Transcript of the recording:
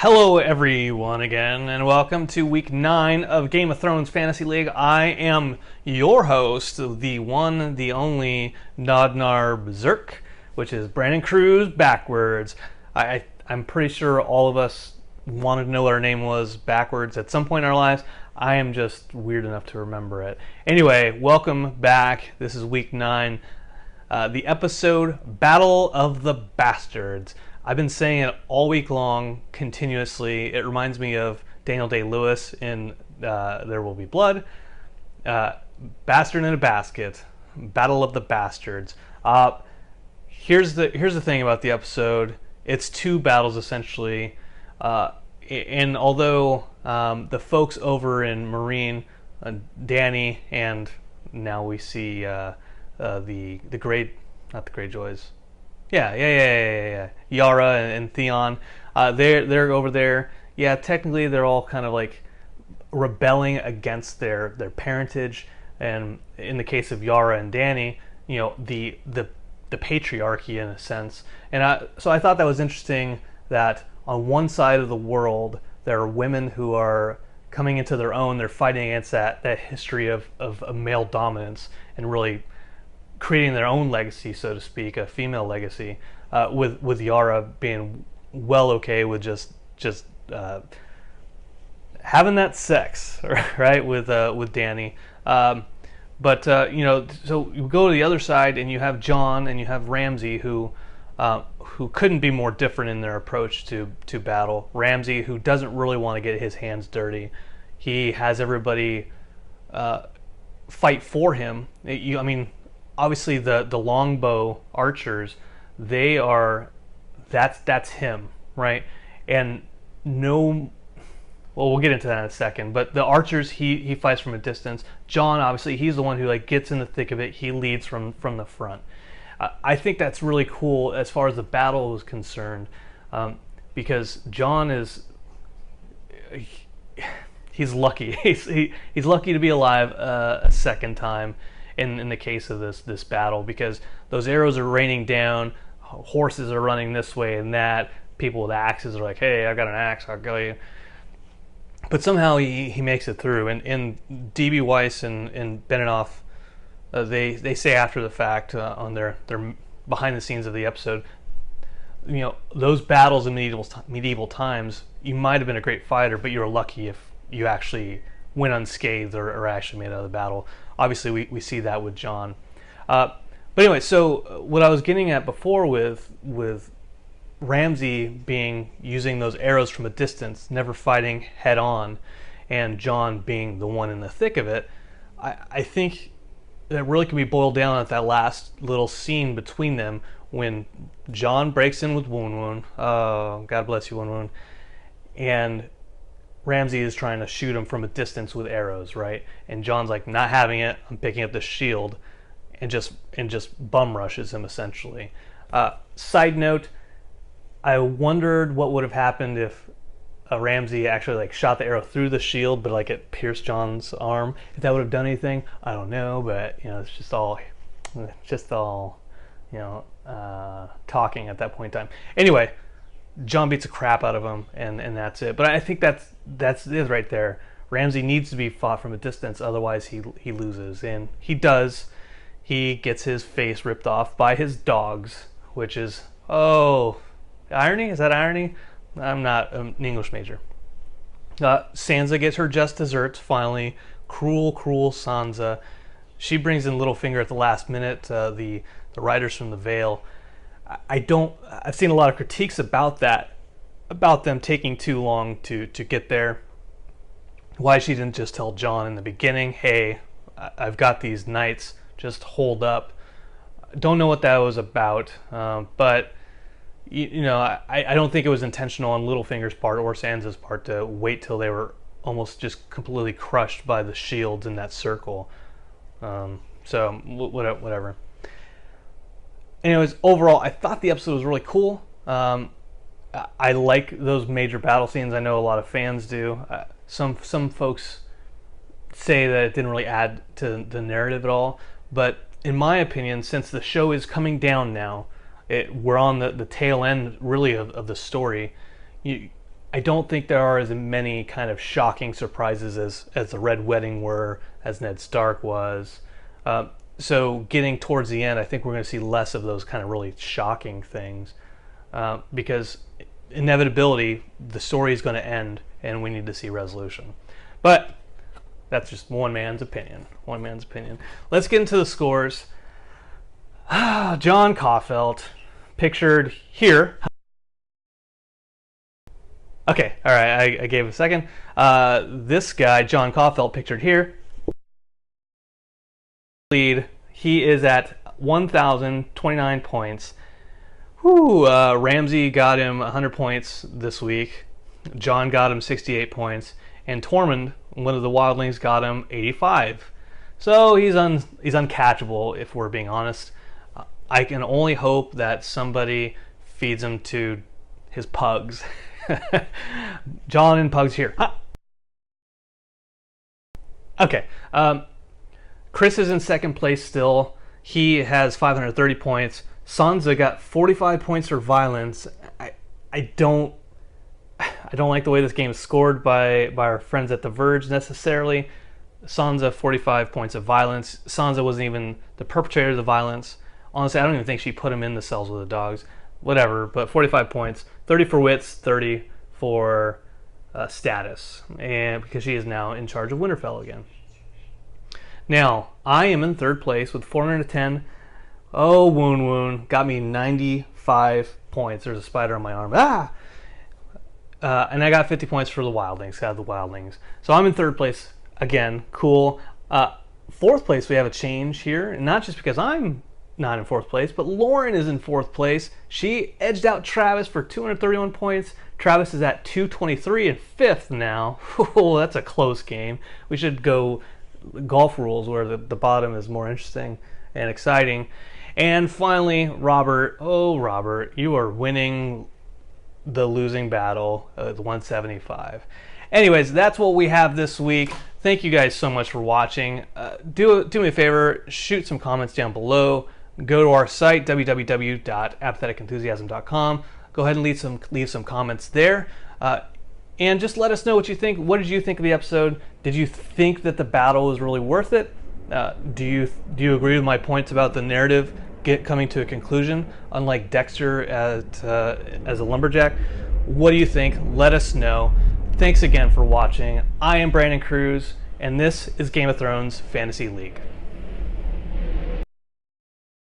Hello, everyone, again, and welcome to week 9 of Game of Thrones Fantasy League. I am your host, the one, the only Nodnar Berserk, which is Brandon Cruz backwards. I'm pretty sure all of us wanted to know what our name was backwards at some point in our lives. I am just weird enough to remember it. Anyway, welcome back. This is week 9. The episode Battle of the Bastards. I've been saying it all week long, continuously. It reminds me of Daniel Day-Lewis in There Will Be Blood. Bastard in a Basket. Battle of the Bastards. Here's the thing about the episode. It's two battles, essentially. And although the folks over in Meereen, Dany, and now we see the great, not the Greyjoys. Yeah. Yara and Theon, they're over there. Yeah, technically they're all kind of like rebelling against their parentage, and in the case of Yara and Dany, you know, the patriarchy in a sense. And so I thought that was interesting that on one side of the world there are women who are coming into their own. They're fighting against that history of male dominance and really creating their own legacy, so to speak, a female legacy, with Yara being well okay with just having that sex, right, with Dany. But you know, so you go to the other side and you have Jon and you have Ramsay, who couldn't be more different in their approach to battle. Ramsay, who doesn't really want to get his hands dirty. He has everybody fight for him. I mean, obviously the longbow archers, that's him, right? And well, we'll get into that in a second, but the archers, he fights from a distance. Jon, obviously, he's the one who like gets in the thick of it. He leads from the front. I think that's really cool as far as the battle is concerned, because Jon he's lucky. He's lucky to be alive a second time in the case of this battle, because those arrows are raining down, horses are running this way and that, people with axes are like, hey, I got an axe, I'll kill you. But somehow he makes it through. And D.B. Weiss and Benioff, they say after the fact, on their behind the scenes of the episode, you know, those battles in medieval times, you might have been a great fighter, but you were lucky if you actually went unscathed or actually made it out of the battle. Obviously, we see that with Jon. But anyway, so what I was getting at before with Ramsay using those arrows from a distance, never fighting head on, and Jon being the one in the thick of it, I think that really can be boiled down at that last little scene between them when Jon breaks in with Woon. Oh, God bless you, Woon. And Ramsay is trying to shoot him from a distance with arrows, right? And Jon's like, not having it. I'm picking up the shield, and just bum rushes him essentially. Side note: I wondered what would have happened if Ramsay actually like shot the arrow through the shield, but like it pierced Jon's arm. If that would have done anything, I don't know. But you know, it's just all you know, talking at that point in time. Anyway, Jon beats the crap out of him, and that's it. But I think that's it right there. Ramsay needs to be fought from a distance, otherwise he loses, and he does. He gets his face ripped off by his dogs, which is, irony? Is that irony? I'm not an English major. Sansa gets her just desserts finally. Cruel Sansa. She brings in Littlefinger at the last minute. The riders from the Vale. I've seen a lot of critiques about that, about them taking too long to get there. Why she didn't just tell Jon in the beginning, hey, I've got these knights, just hold up. Don't know what that was about, but you know, I don't think it was intentional on Littlefinger's part or Sansa's part to wait till they were almost just completely crushed by the shields in that circle. So whatever. Anyways, overall, I thought the episode was really cool. I like those major battle scenes. I know a lot of fans do. Some folks say that it didn't really add to the narrative at all. But in my opinion, since the show is coming down now, we're on the tail end really of the story. I don't think there are as many kind of shocking surprises as the Red Wedding were, as Ned Stark was. So getting towards the end, I think we're going to see less of those kind of really shocking things, because inevitability, the story is going to end, and we need to see resolution. But that's just one man's opinion. One man's opinion. Let's get into the scores. Jon Caulfield, pictured here. Okay, all right, I gave a second. This guy, Jon Caulfield, pictured here. Lead. He is at 1,029 points. Whew, Ramsey got him 100 points this week. Jon got him 68 points. And Tormund, one of the wildlings, got him 85. So he's uncatchable, if we're being honest. I can only hope that somebody feeds him to his pugs. Jon and pugs here. Okay. Chris is in second place still. He has 530 points. Sansa got 45 points for violence. I don't like the way this game is scored by our friends at The Verge necessarily. Sansa 45 points of violence. Sansa wasn't even the perpetrator of the violence. Honestly, I don't even think she put him in the cells with the dogs. Whatever, but 45 points. 30 for wits, 30 for status, and because she is now in charge of Winterfell again. Now, I am in third place with 410. Oh, Woon got me 95 points. There's a spider on my arm. And I got 50 points for the wildlings. Got the wildlings. So I'm in third place again. Cool. Fourth place, we have a change here, and not just because I'm not in fourth place, but Lauren is in fourth place. She edged out Travis for 231 points. Travis is at 223 and fifth now. Oh, that's a close game. We should go golf rules where the bottom is more interesting and exciting. And finally, Robert. Oh, Robert, you are winning the losing battle at 175. Anyways, that's what we have this week. Thank you guys so much for watching. Do me a favor, shoot some comments down below. Go to our site, www.apatheticenthusiasm.com. Go ahead and leave some comments there. And just let us know what you think. What did you think of the episode? Did you think that the battle was really worth it? Do you agree with my points about the narrative coming to a conclusion, unlike Dexter as a lumberjack? What do you think? Let us know. Thanks again for watching. I am Brandon Cruz, and this is Game of Thrones Fantasy League.